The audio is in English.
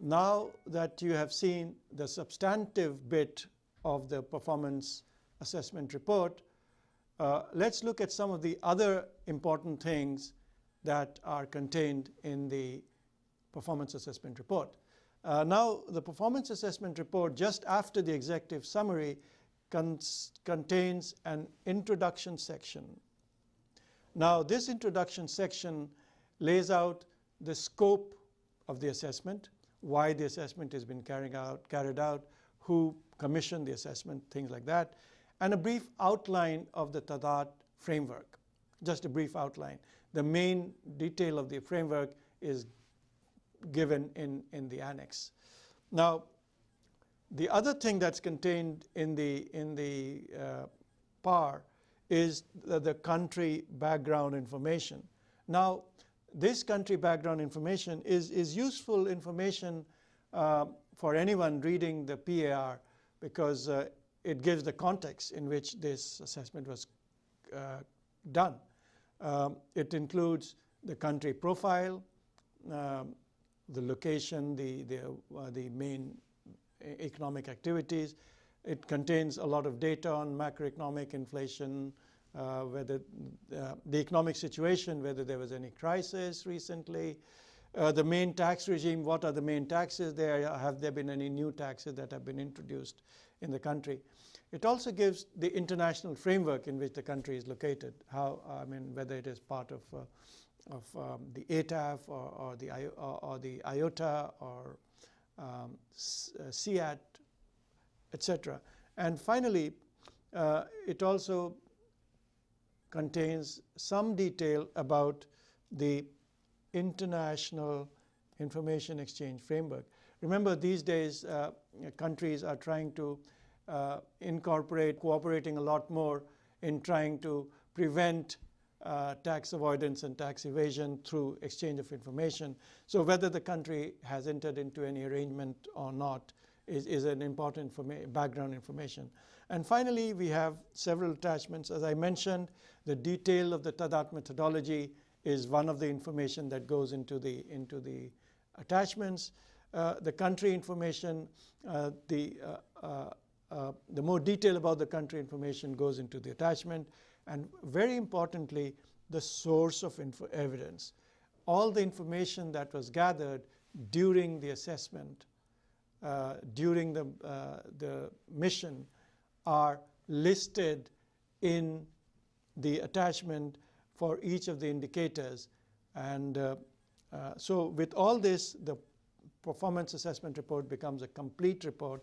Now that you have seen the substantive bit of the performance assessment report, let's look at some of the other important things that are contained in the performance assessment report. Now, the performance assessment report, just after the executive summary, contains an introduction section. Now, this introduction section lays out the scope of the assessment, why the assessment has been carried out, who commissioned the assessment, things like that, and a brief outline of the TADAT framework, just a brief outline. The main detail of the framework is given in the annex. Now, the other thing that's contained in the PAR is the country background information. Now, this country background information is useful information for anyone reading the PAR, because it gives the context in which this assessment was done. It includes the country profile, the location, the main economic activities. It contains a lot of data on macroeconomic inflation, whether the economic situation, whether there was any crisis recently, the main tax regime, what are the main taxes there, have there been any new taxes that have been introduced in the country. It also gives the international framework in which the country is located, whether it is part of the ATAF or the IOTA or CEAT, etc. And finally, it also contains some detail about the International Information Exchange Framework. Remember, these days countries are trying to cooperating a lot more in trying to prevent tax avoidance and tax evasion through exchange of information. So whether the country has entered into any arrangement or not is an important background information. And finally, we have several attachments. As I mentioned, the detail of the TADAT methodology is one of the information that goes into the attachments. The country information, the more detail about the country information goes into the attachment. And very importantly, the source of evidence. All the information that was gathered during the assessment, during the mission, are listed in the attachment for each of the indicators. And so with all this, the performance assessment report becomes a complete report